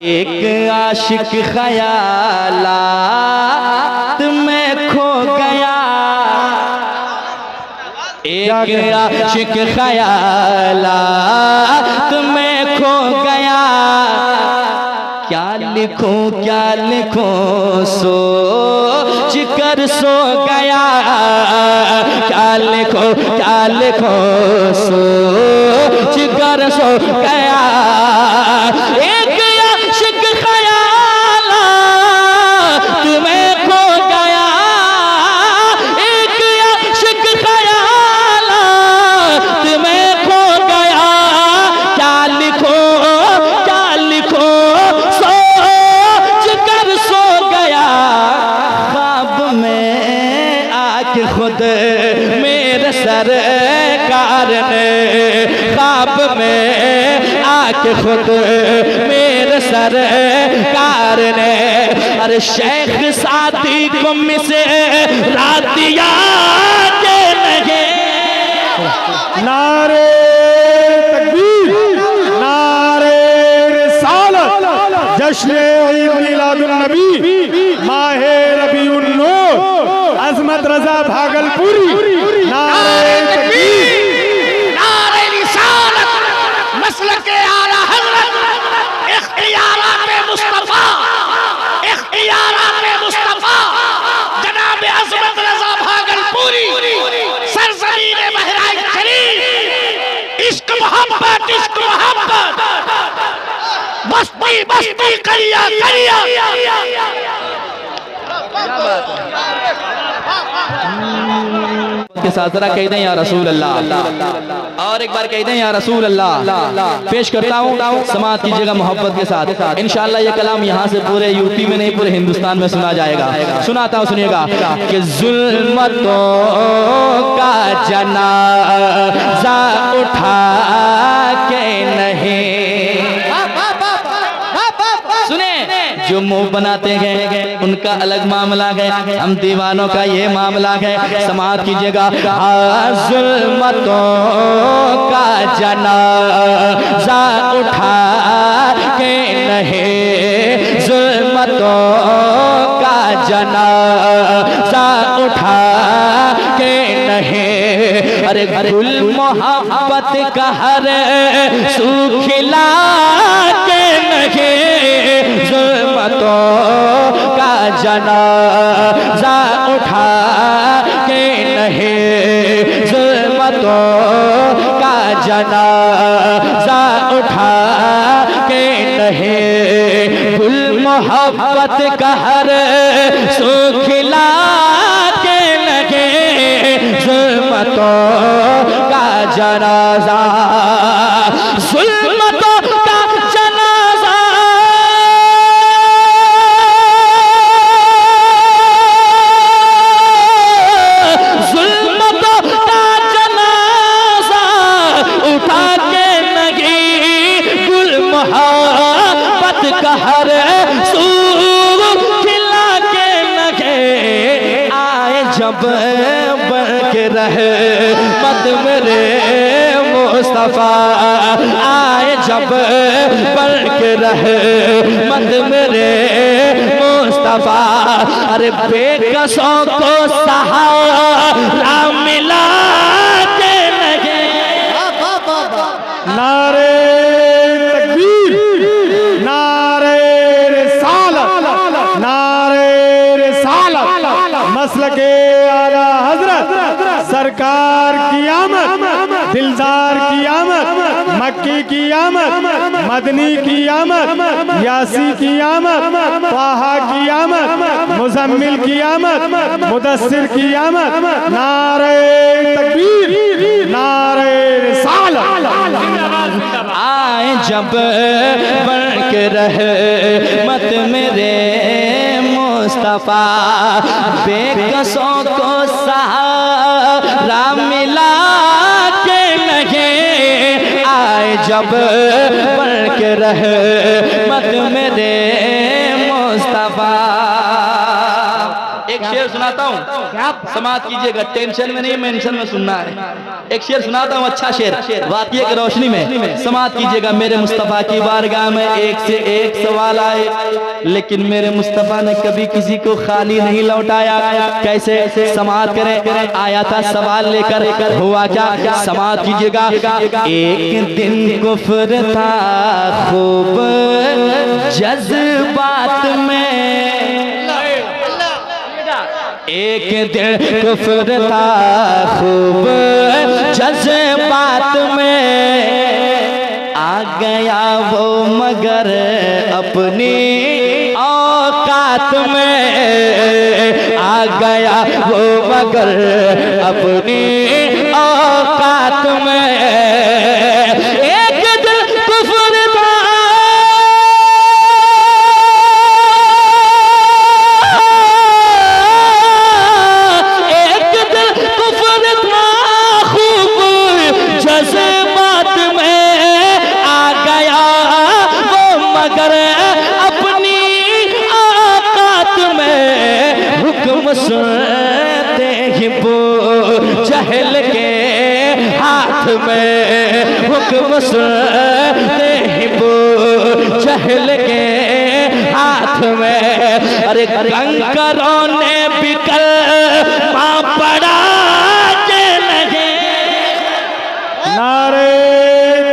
एक आशिक ख्यालात में खो गया, एक आशिक ख्यालात में खो गया। क्या लिखूं सोच कर सो गया। क्या लिखूं सोच कर सो गया। एक आशिक ख्यालात में खो गया, एक आशिक ख्यालात में खो गया। क्या लिखो सोच कर सो गया। ख्वाब में आके खुद मेरे सरकार ने, ख्वाब में आके खुद मेरे सरकार ने, अरे शेख सादी को मिसे रातिया के नहीं। नारे तकबीर, नारे रिसालत, जश्न ईद मिलादुन नबी, माहे रबीउन नूर, अजमत रजा भागलपुरी। नारे तकबीर, नारे रिसालत, मसलके आला हज़रत, इख्तियारात मुस्तफा, इख्तियारात मुस्तफा, जनाब अजमत रजा भागलपुरी, सरजमीन बहराइच शरीफ। इश्क मोहब्बत, इश्क मोहब्बत, बस्ती बस्ती करिया करिया। के साथ जरा कह दें या रसूल अल्लाह, और एक बार कह दें या रसूल अल्लाह। पेश करता हूँ, समाअत कीजिएगा मोहब्बत के साथ। इंशाअल्लाह ये कलाम यहाँ से पूरे यूपी में नहीं पूरे हिंदुस्तान में सुना जाएगा। सुनाता हूँ, सुनिएगा कि जुल्मतों का जनाज़ा उठा के नहीं, सुने जो मुंह बनाते हैं उनका अलग मामला है, हम दीवानों का ये मामला है। समाअत कीजिएगा। जुल्मतों का जनाज़ा उठा के नहीं, जुल्मतों का जनाज़ा उठा के नहीं। अरे गुल मोहब्बत का हर सूखिला के नहीं, जुल्मतों का जनाज़ा उठा के नहीं, जुल्मतों का जनाज़ा उठा के नहीं। गुल मोहब्बत का हर सूखिला के लगे, जुल्मतों का जनाज़ा, जुल्मतों का जनाज़ा, जुल्मतों का जनाज़ा उठा के नहीं। गुल मोहब्बत का हर सूखिला के लगे। आए जब बन के रहे मत मेरे मुस्तफा, आए जब बन के रहे मत मेरे मुस्तफा। अरे बेकसों को सहारा मिला के लगे। नारे तकबीर, नारे रिसालत, नारे रिसालत, मसलके आला हज़रत, सरकार की आमद, दिलदार की आमद, मक्की की आमद, मदनी की आमद, यासी की आमद, ताहा की आमद, मुज़म्मिल की आमद, मुदस्सिर की आमद। नारे तकबीर, नारे रिसालत। आए जब बन के रहे मत मेरे मुस्तफा, बेकसों को सहारा मिला के नहीं। आए जब बन के रहे मत मेरे मुस्तफा। एक शेर सुनाता हूँ, समाज कीजिएगा, टेंशन में नहीं मेंशन में सुनना है। एक शेर सुनाता हूँ, अच्छा शेर, वाक़िए की रोशनी में समाज कीजिएगा। मेरे मुस्तफ़ा की बारगाह में एक से एक सवाल आए, लेकिन मेरे मुस्तफ़ा ने कभी किसी को खाली नहीं लौटाया। कैसे समाज करें? आया था सवाल लेकर, हुआ क्या? समाज कीजिएगा। एक दिन कुफ्र था खूब जज्बात में, एक दिन कुफ्र था खूब जज्बात में, आ गया वो मगर अपनी औकात में, आ गया वो मगर अपनी औकात में। एक दिन कुफ्र था, एक दिन कुफ्र था खूब जज्बात में, आ गया वो मगर अपनी औकात में। हुक्म सुनते ही वो जहल के हाथ में, हुक्म सुनते ही वो जहल के हाथ में। अरे कंकरों ने बिकल मां पड़ा के नहीं। नारे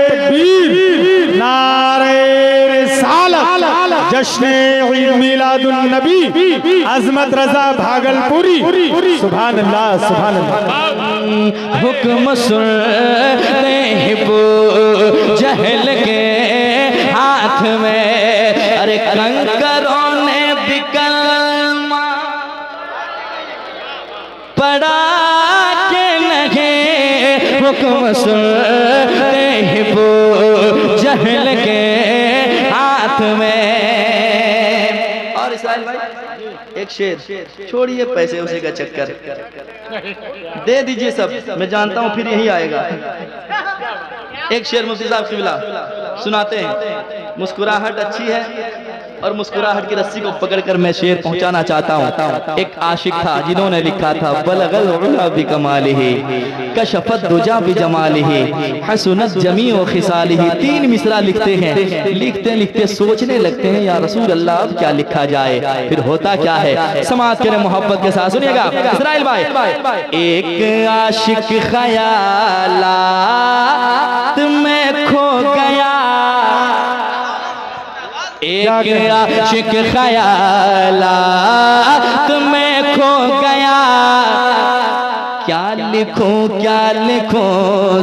तकबीर, नारे रिसालत, जश्न ईद मिलादुन नबी, अजमत रजा भागलपुरी। सुभान अल्लाह, सुभान अल्लाह। हुक्म सुनते ही वो जहल के हाथ में। अरे कंकरों ने बिकल पड़ा के नहीं, हुक्म सुनते ही वो जहल के हाथ में। और इस्राइल भाई एक शेर, छोड़िए पैसे उसे का चक्कर, दे दीजिए सब, मैं जानता हूँ फिर यही आएगा। एक शेर मुफ्ती साहब किबला सुनाते हैं। मुस्कुराहट अच्छी है और मुस्कुराहट की रस्सी को पकड़कर मैं शेर पहुंचाना चाहता हूँ। एक आशिक था जिन्होंने लिखा था, बलगल उला बिकमालिही कशफत दुजा बिजमालिही हसनत जमी व खिसालिही। 3 मिसरा लिखते हैं, लिखते लिखते सोचने लगते हैं या रसूल अल्लाह अब क्या लिखा जाए, फिर होता क्या है। समाज के मोहब्बत के साथ सुनिएगा इस्राइल भाई। एक आशिक ख्यालात में खो गया, एक आशिक ख्यालात में खो गया, क्या लिखूं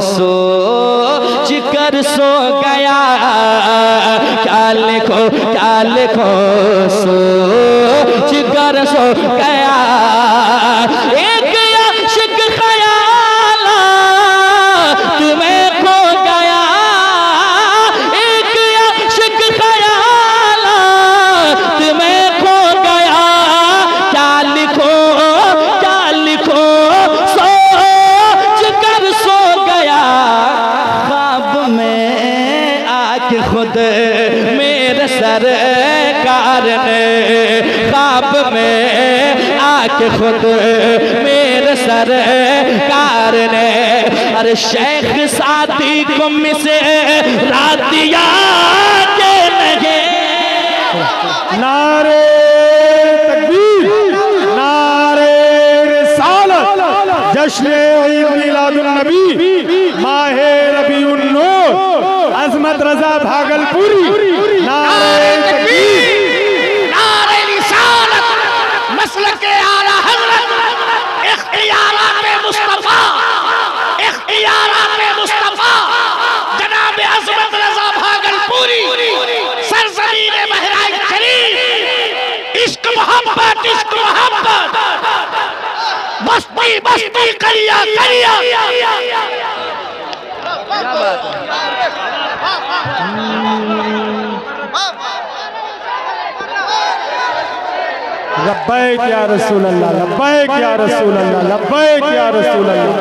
सोच कर सो गया, क्या लिखूं सोच कर सो गया। एक आशिक ख्यालात में खो गया, एक आशिक ख्यालात में खो गया, क्या लिखो सोच कर सो गया। ख्वाब में आके खुद मेरे सरकार ने, ख्वाब में आके खुद मेरे सरकार ने। अरे शेख सादी को मिसे रातिया के नहीं। नारे तकबीर, नारे रिसालत, जश्न ईद मिलादुन नबी, माहे रबीउन नूर, अजमत रजा भागलपुरी। नारे तकबीर, नारे रिसालत, मसलके आला हज़रत, इख्तियारात मुस्तफा, इख्तियारात मुस्तफा, जनाब अजमत रजा भागलपुरी, सरजमीन बहराइच शरीफ। इश्क मोहब्बत, इश्क मोहब्बत, बस्ती बस्ती करिया करिया। क्या बात है। लब्बैक या रसूल अल्लाह, लब्बैक या रसूल अल्लाह, लब्बैक या रसूल अल्लाह।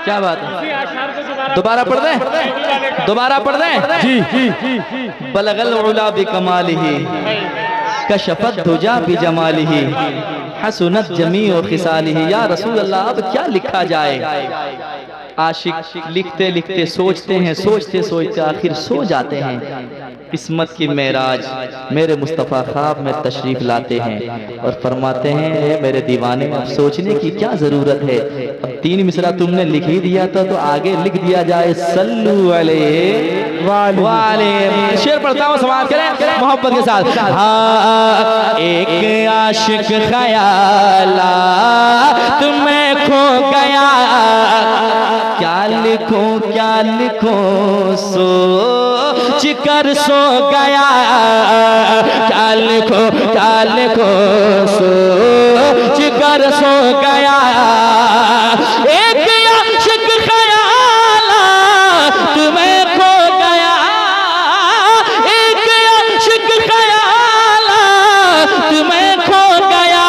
क्या बात है, दोबारा पढ़ दें, दोबारा पढ़ दें। जी। बलगल उला बिकमालिही कशफत दुजा बिजमालिही हसनत जमी और खिसालिही। या रसूल अल्लाह, अब क्या लिखा जाए। आशिक लिखते लिखते सोचते हैं, सोचते सोचते आखिर सो जाते हैं। किस्मत की मेराज मेरे मुस्तफ़ा ख्वाब में तशरीफ लाते हैं और फरमाते हैं, ए मेरे दीवाने, अब सोचने की क्या जरूरत है। अब 3 मिसरा तुमने लिख ही दिया था तो आगे लिख दिया जाए, सल्लू अलैहि वाले। शेर पढ़ता हूँ, समाज करें मोहब्बत के साथ। हाँ, एक आशिक ख्याला तुम्हें खो गया, क्या लिखूं सोच कर सो गया, क्या लिखूं सोच कर सो गया। एक आशिक ख्याला तुम्हें खो गया, एक आशिक ख्याला तुम्हें खो गया,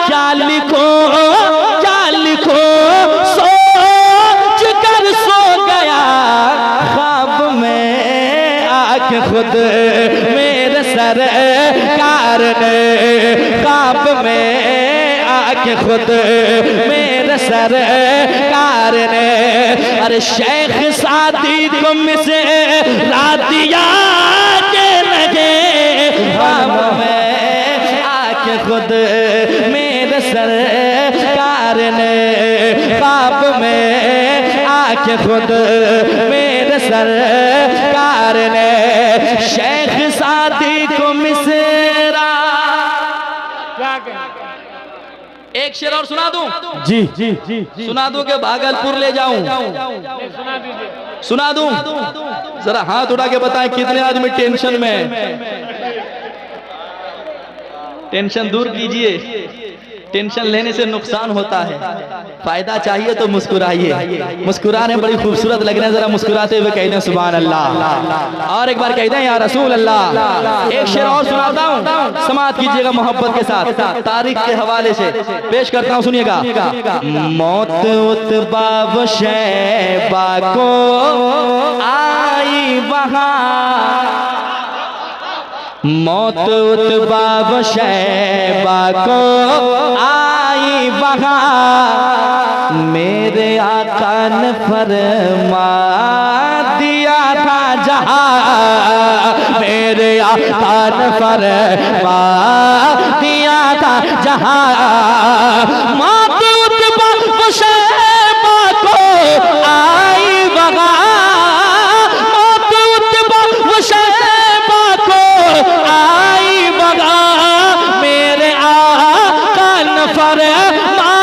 क्या लिखूं खुद मेरे सरकार ने, ख्वाब में आके खुद मेरे सरकार ने। अरे शेख सादी को मिसरा दिया के लगे, ख्वाब में आके खुद मेरे सरकार ने, ख्वाब में आके खुद मेरे सरकार ने। शेख सादी को मिसरा। एक शेर और सुना दूं? जी जी जी सुना दूं कि भागलपुर ले जाऊं? सुना दूं? जरा हाथ उठा के बताएं कितने आदमी टेंशन में है। टेंशन दूर कीजिए, टेंशन लेने से नुकसान होता है। फायदा चाहिए तो मुस्कुराइए। मुस्कुराने बड़ी खूबसूरत लग रहे हैं, जरा मुस्कुराते हुए कह दें सुभान अल्लाह। और एक बार कह दें या रसूल अल्लाह। एक शेर और सुनाता हूँ, समाअत कीजिएगा मोहब्बत के साथ, तारीख के हवाले से पेश करता हूँ, सुनिएगा। मौत उत्बा व शैबा को आई वहाँ, मौत उत्बा व शैबा को आई वहाँ, मेरे आका ने फरमा दिया था जहाँ, मेरे आका ने फरमा दिया था जहाँ। मौत उत्बा व शैबा को आई वहाँ, मौत उत्बा व शैबा को आई बगा, मेरे आका ने फरमा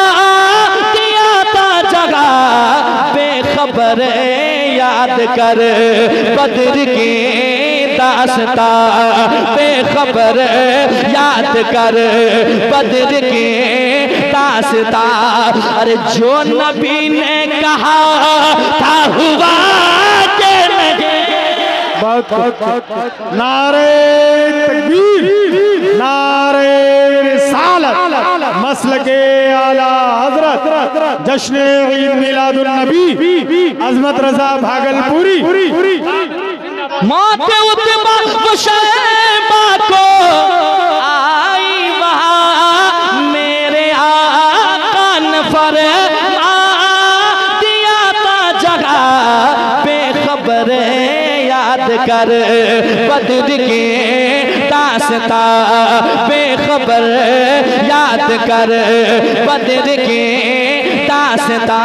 दिया था जगह। बेखबर याद कर बद्र की दास्ता, बेखबर याद कर बद्र की दास्ता। अरे जो नबी ने कहा था हुआ के नहीं। नारे तकबीर, नारे रिसालत, मसलके आला हजरत, जश्न ईद मिलादुन नबी, अजमत रजा भागलपुरी। मौत उत्बा व शैबा को आई वहाँ, मेरे आका ने फरमा दिया था जगह। बेखबर याद कर बद्र की दास्ता, बेखबर याद कर बद्र की दास्ता।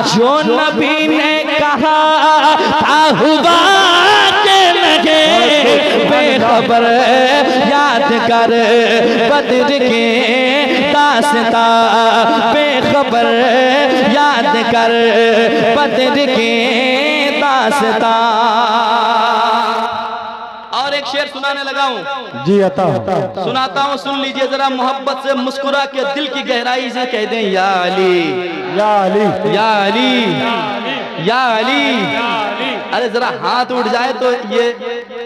जो नबी ने कहा था हुआ के लगे, बेखबर याद कर बद्र की दास्ता, बेखबर याद कर बद्र की दास्ता। और एक शेर सुनाने लगा हूँ जी, अता सुनाता हूँ, सुन लीजिए जरा मोहब्बत से, मुस्कुरा के दिल की गहराई से कह दें या अली, या अली, या अली, या अली। अरे जरा हाथ उठ जाए तो ये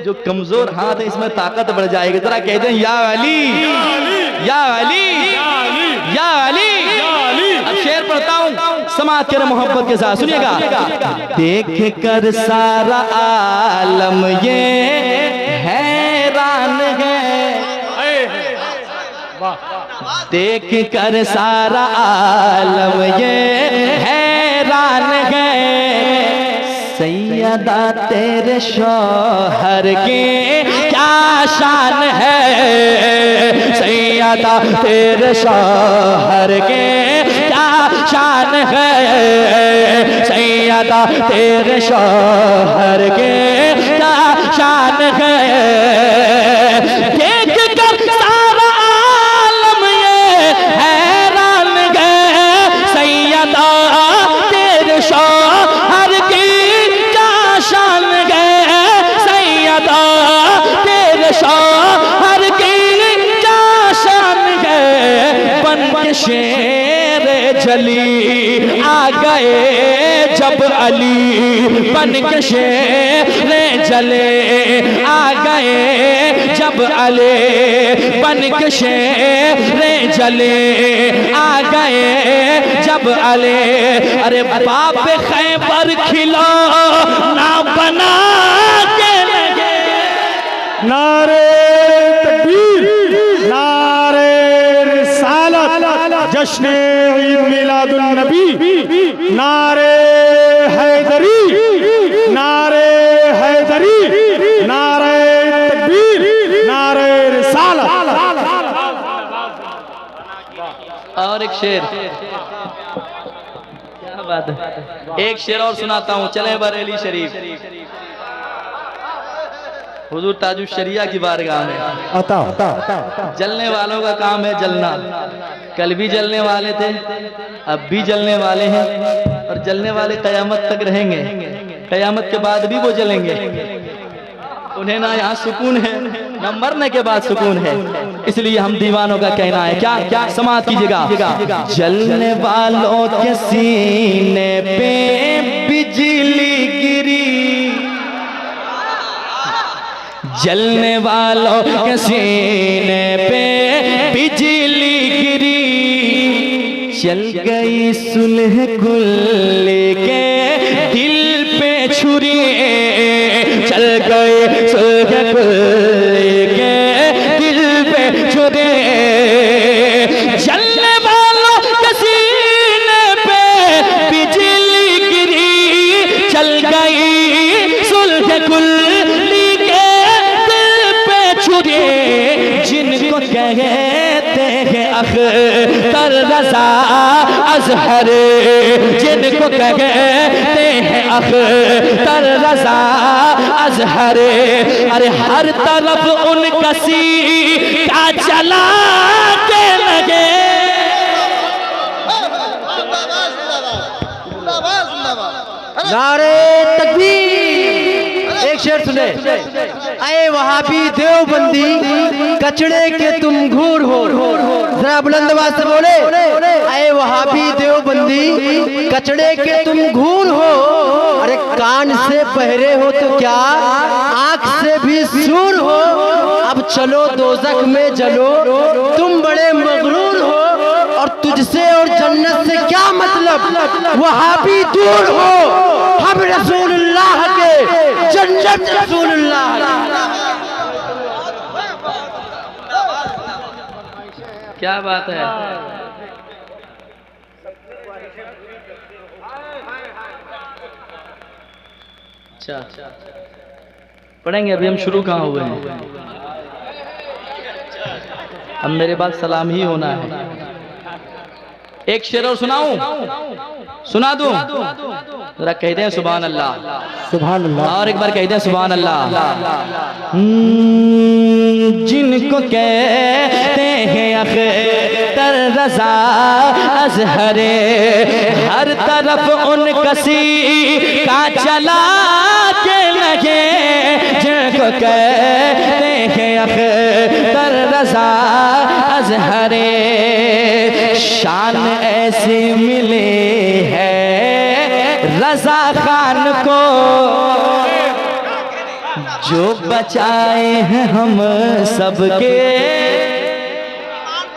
जो कमजोर हाथ है इसमें ताकत बढ़ जाएगी। जरा कह दें या अली, या अली, या अली। अब शेर पढ़ता हूँ, समाअत करें मोहब्बत के साथ, सुनिएगा। देख कर सारा आलम ये हैरान है, देख कर सारा आलम ये हैरान है, सैयदा तेरे शौहर की क्या शान है, सैयदा तेरे शौहर के क्या शान है, सैयदा तेरे शौहर के क्या शान है। देख कर सारा आलम ये हैरान है, सैयदा तेरे शौहर की क्या शान है, सैयदा तेरे शौहर की क्या शान है। बन के शेर जली आ गए जब अली, बन के शेर जले आ गए जब अली, बन के शेर जले आ गए जब अली। अरे बाप खैबर खिलो ना बना के लगे, नारे तकबीर, नारे रिसालत, जश्न ईद मिलादुन नबी, नारे हैदरी, नारे हैदरी, नारे तकबीर, नारे रिसालत। और एक शेर, क्या बात है, एक शेर और सुनाता हूँ। चले बरेली शरीफ, हुजूर ताजुश शरिया की बारगाह में। अता जलने वालों का काम है जलना, कल भी जलने वाले थे, अब भी जलने वाले हैं, और जलने वाले कयामत तक रहेंगे, कयामत के बाद भी वो जलेंगे। उन्हें ना यहाँ सुकून है ना मरने के बाद सुकून है, इसलिए हम दीवानों का कहना है क्या क्या समाज कीजिएगा। जलने वालों के सीने पे बिजली गिरी, जलने वालों के सीने पे बिजली गिरी, चल गई सुलह कुल के दिल पे छुरी, चल गई सुलह कुल के दिल पे छुरी। जलने वालों के सीने पे बिजली गिरी, चल गई सुलह कुल जिनको कहते हैं अख्तर रज़ा अज़हर, जिनको कहते हैं अख्तर रज़ा अज़हर। अरे हर तरफ उनका सीना चला के लगे, नारे तकबीर। एक शेर सुने, आए वहाबी देवबंदी कचड़े के तुम घूर हो, जरा बुलंद आवाज से बोले, आए वहाबी देवबंदी कचड़े के तुम घूर हो। अरे कान से बहरे हो तो क्या आंख से भी सूर हो, अब चलो दोज़ख में जलो, तुम बड़े मगरूर हो, और तुझसे और जन्नत से क्या मतलब, वहाबी दूर हो, हम रसूलुल्लाह के जन्नत रसूलुल्लाह। क्या बात है। अच्छा पढ़ेंगे, अभी हम शुरू कहाँ हुए हैं, अब मेरे बाद सलाम ही होना है। एक शेर और सुनाऊं, सुना दूं, जरा कहते हैं सुभान अल्लाह, सुभान अल्लाह, और एक बार कहते हैं सुभान अल्लाह। जिनको कहते हैं अख्तर रज़ा अज़हर, हर तरफ उनका सीना चला के लगे, जिनको कहते हैं अख्तर रज़ा अज़हर। शान ऐसी मिली है रज़ा खान को, जो बचाए हैं हम सबके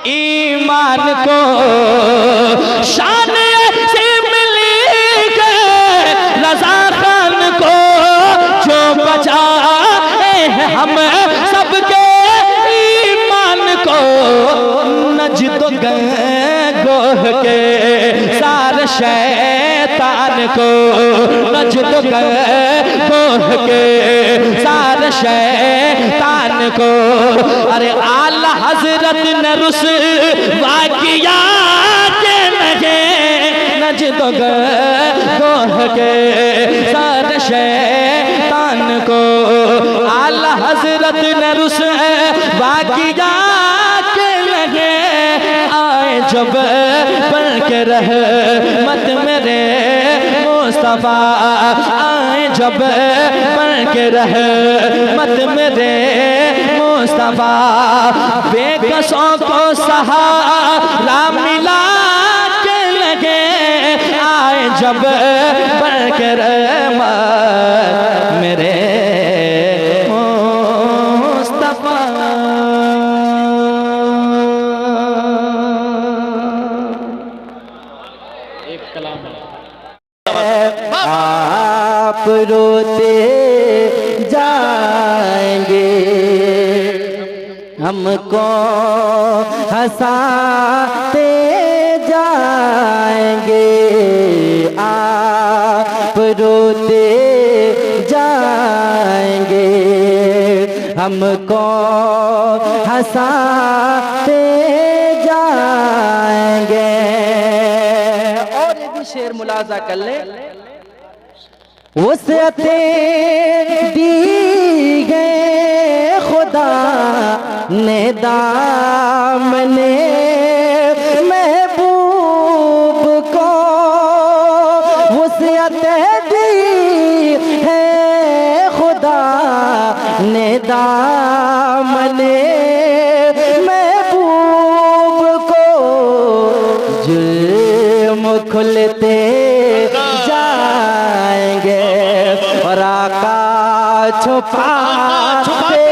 ईमान को। शान ऐसी मिली है रज़ा खान को, जो बचाए हैं हम सबके ईमान को। नजद शैतान को नजद गोह के सारे शैतान को। अरे आला हजरत ने रुसवा किया के लगे नजद गोह के सारे शैतान को। आला हजरत ने रुसवा किया के लगे आए जब बन के रहमत मेरे मुस्तफा। आए जब बन के रहमत मेरे मुस्तफा। बेकसों को सहारा मिला के लगे आए जब बन के रहमत मेरे मुस्तफा। आप रोते जाएंगे हमको हंसाते जाएंगे। आप रोते जाएंगे हमको हंसाते जाएंगे। और ये भी शेर मुलाजा कर ले। वसअते दी गए खुदा ने दामने महबूब को। वसअते दी है खुदा ने दामने महबूब को। जुल्म खुलते जाएंगे और आका छुपाते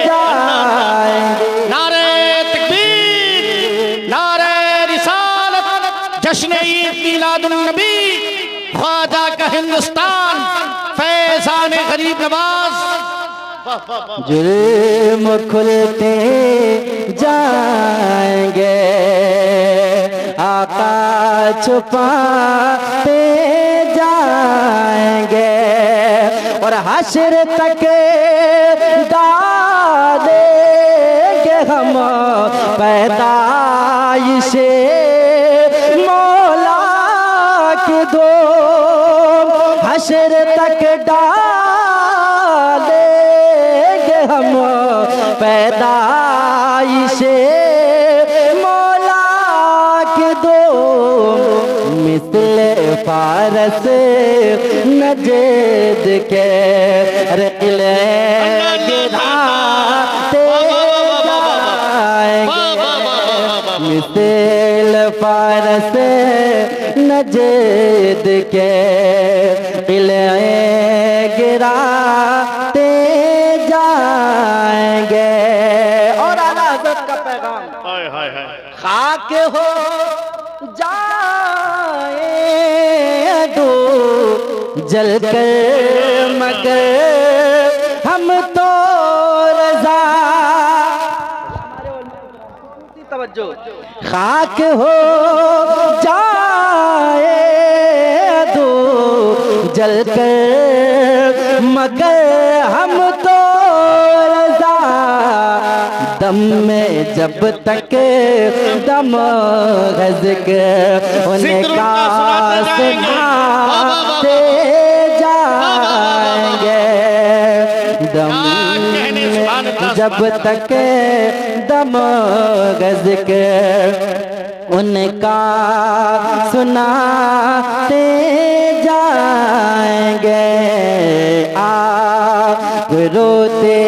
जाएंगे। नारे तकबीर, नारे रिसालत, जश्न ईद मिलादुन नबी, ख्वाजा का हिंदुस्तान, फैजान गरीब नवाज। जुल्म खुलते जाएंगे आका छुपाते जाएंगे। और हश्र तक डालेंगे हम पैदाइशे मौला के दो। हश्र तक डालेंगे हम पैदाइशे मौला के दो। मिस्ले फारस नजद के किले गिराते जाएंगे। मिस्ल फारस नजद के किले गिराते जाएंगे। और आला हज़रत का पैगाम खाक हो जाए दो जलकर मगर हम तो रज़ा। तवज्जो। खाक हो जाए दो जलकर मगर हम तो रज़ा। दम में जब तक दम गज़क उनका सुनाते जाएंगे। दम में जब तक दम गज़क उनका सुनाते जाएंगे। आप रोते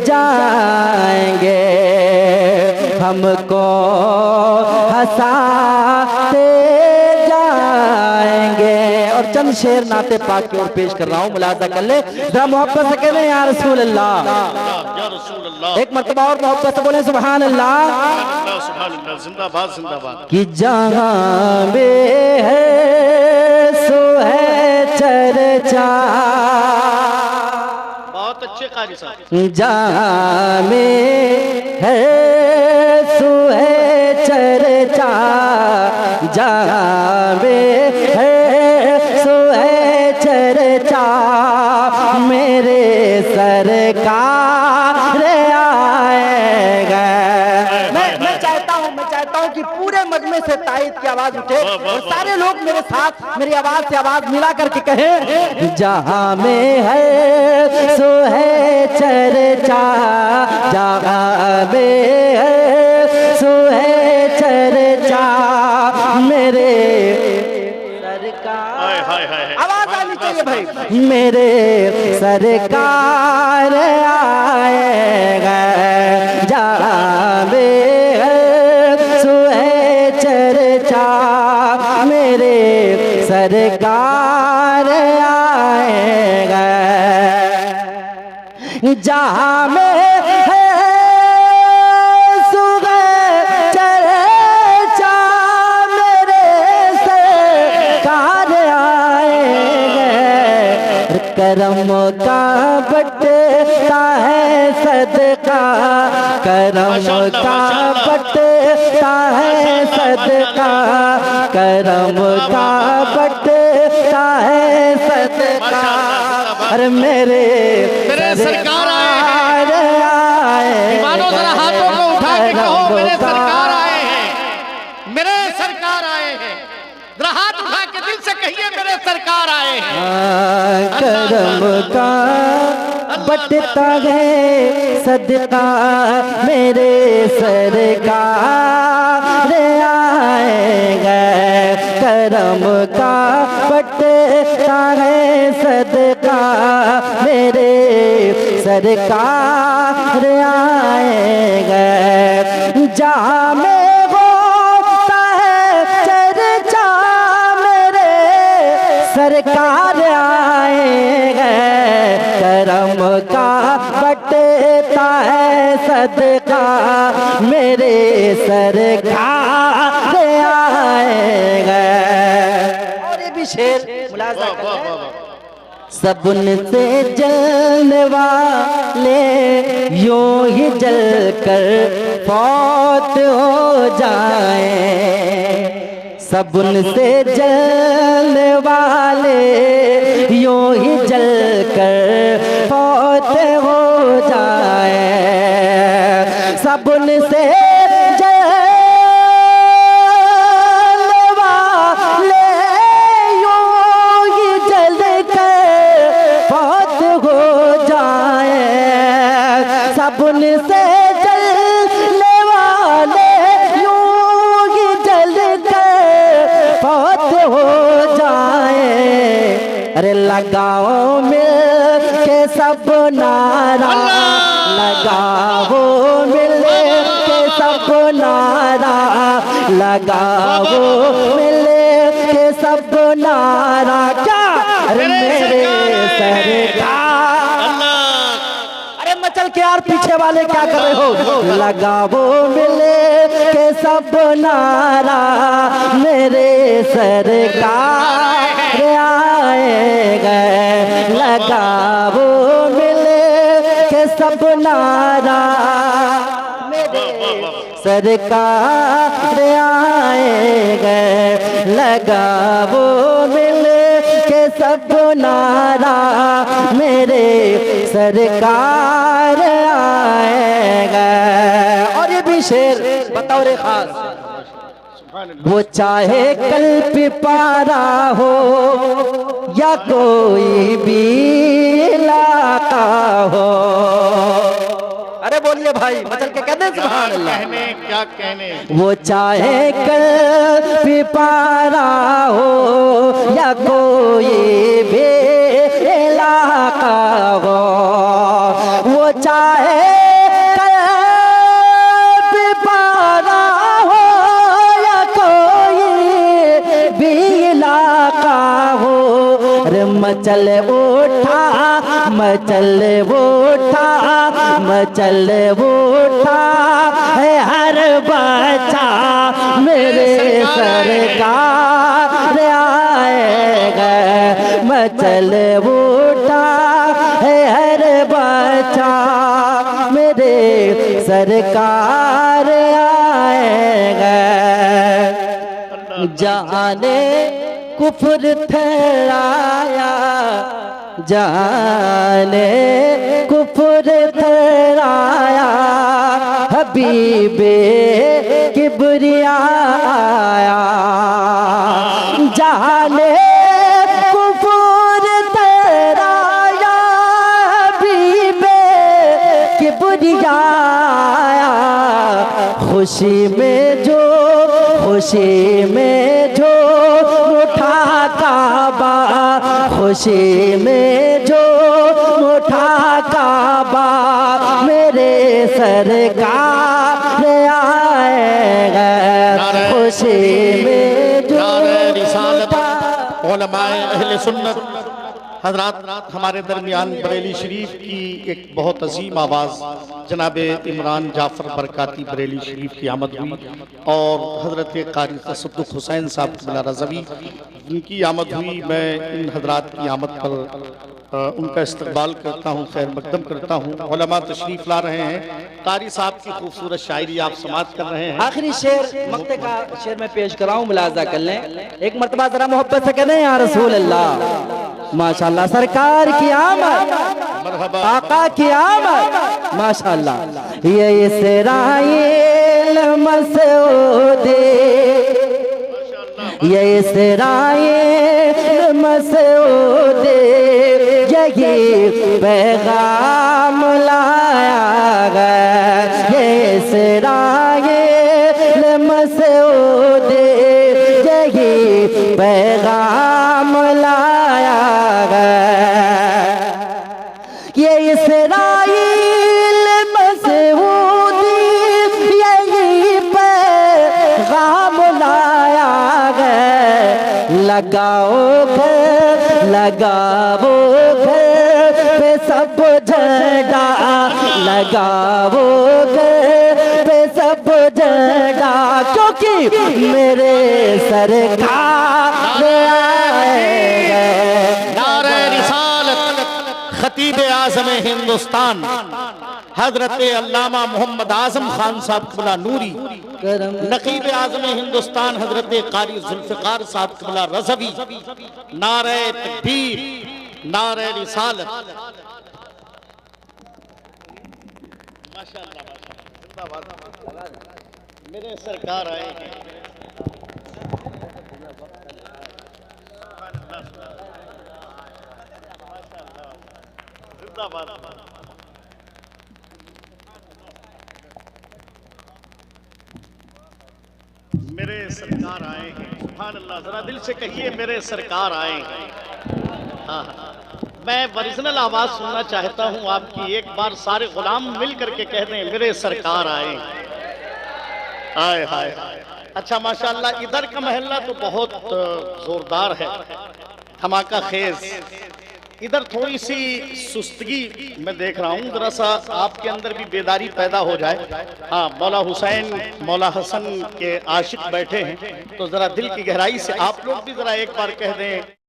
जाएंगे हमको हंसाते जाएंगे। और चंद शेर नाते पाक की ओर पेश कर रहा हूँ, मुलाजा कर ले जरा मोहब्बत से कहने या रसूल अल्लाह। एक मर्तबा और मोहब्बत से बोले सुभान अल्लाह। जिंदाबाद जिंदाबाद। कि जहाँ में है सो है चर्चा। बहुत अच्छे कारी साहब। जहाँ में है सो है चर्चा। जहाँ में सरकार आएगा। मैं चाहता हूं कि पूरे मजमे से ताईद की आवाज उठे और सारे लोग मेरे साथ मेरी आवाज से आवाज मिला करके कहें, जहां में है सो है चर्चा, जहां में है सो है चर्चा मेरे सरकार। आवाज आनी चाहिए भाई। मेरे सरकार आएगा, जहां में है सो है चर्चा मेरे सरकार आएगा। जहां में है सो है चर्चा मेरे सरकार आएगा। करम का बटता है सदका, करम का बटता है सदका, करम का बटता है सदका। अरे मेरे सरकार आए, दीवानों जरा हाथों को उठा के कहो मेरे सरकार आए हैं, मेरे सरकार आए हैं। जरा हाथ उठा के दिल से कहिए मेरे सरकार आए हैं। करम का बटता है सदका मेरे सरकार आएगा। करम का बटता है सदका मेरे सरकार आएगा। जहां में होता है चर्चा मेरे सरकार आएगा। करम का बटता है सदका मेरे सरकार आएगा। और ये भी शेर मुलाजा करें। सबुन से जलने वाले यूं ही जल कर फौत हो जाए। सबुन से जलने वाले यूं ही जल कर फौत हो जाए। सबुन से साबुन से जलने वाले यूं ही जल कर फौत हो जाए। अरे लगाओ मिल के सब नारा, लगाओ मिल के सब नारा, लगाओ मिल के सब नारा। क्या अरे मेरे सरकार, चल के यार पीछे वाले क्या कर रहे हो। लगाओ मिले के सब नारा मेरे सरकार आएगा। लगाओ मिले के सब नारा मेरे सरकार आएगा। लगाओ मिले के सब नारा मेरे सरकार आएगा। और ये भी शेर बताओ रे खास। वो चाहे कल पिपारा हो या कोई भी इलाका हो। अरे बोलिए भाई, मचल के कहते हैं सुभान अल्लाह। कहने क्या कहने, वो चाहे कल पिपारा हो या कोई भी इलाका हो। वो चाहे कल पिपारा हो या कोई भी इलाका हो। अरे मचल उठा, मचल उठा, मचल उठा है हर बच्चा मेरे सरकार आएगा। मचल उठा है हर बच्चा मेरे सरकार आएगा। जाने कुफ्र ठहराया जाने कुफर थराया हबीबे किबरिया आया जाने कुफर थराया हबीबे किबरिया आया खुशी में जो उठा काबा खुशी में जो उठा काबा मेरे सरकार आएगा खुशी में जो उलमाए अहले सुन्नत हजरात हमारे दरमियान बरेली शरीफ की एक बहुत अजीम आवाज़ जनाब इमरान जाफ़र बरकाती बरेली शरीफ की आमद हुई और हज़रत क़ारी तसद्दुक़ हुसैन साहब क़िबला रज़वी इनकी आमद हुई। मैं इन हजरात की आमद पर उनका इस्तकबाल करता हूँ, खैर मकदम करता हूँ। उलमा तशरीफ़ ला रहे हैं, क़ारी साहब की खूबसूरत शायरी आप समाअत कर रहे हैं। आखिरी शेर मक्ते का शेर मैं पेश कराऊं, मुलाजा कर लें एक मरतबा जरा मोहब्बत से कहें या रसूल अल्लाह। माशाअल्लाह सरकार की आमद, आका की आमद माशाअल्लाह। ये इसराइल मसूदे, ये इसराइल मसूदे यही पैगाम लाया गया। ये इसराइल मसूदे यही पैगाम लाया गया। ये इसराइल मसूदी यही पैगाम लाया गया। लगाओ घर पे सब झंडा, लगाओ घर पे सब झंडा क्योंकि मेरे सरकार आएगा। नारे रिसालत खतीब आज़म हिंदुस्तान हजरत अल्लामा मोहम्मद आज़म खान साहब क़िबला नूरी, नकीब आज़म हिंदुस्तान हजरत क़ारी ज़ुल्फ़िकार साहब क़िबला रज़वी, नारे तकबीर, नारे रिसालत। मेरे सरकार आए हैं। मेरे सरकार आए हैं। सुभान अल्लाह, जरा दिल से कहिए मेरे सरकार आए हैं। हाँ, मैं ओरिजिनल आवाज सुनना चाहता हूँ आपकी। एक बार सारे गुलाम मिल करके कह दें मेरे सरकार आए हैं। हाय हाय, अच्छा माशाअल्लाह। इधर का महल्ला तो बहुत जोरदार है, धमाका खेज। इधर थोड़ी सी सुस्तगी मैं देख रहा हूँ, जरा सा आपके अंदर भी बेदारी पैदा हो जाए। हाँ, मौला हुसैन मौला हसन के आशिक बैठे हैं, तो जरा दिल की गहराई से आप लोग भी जरा एक बार कह दें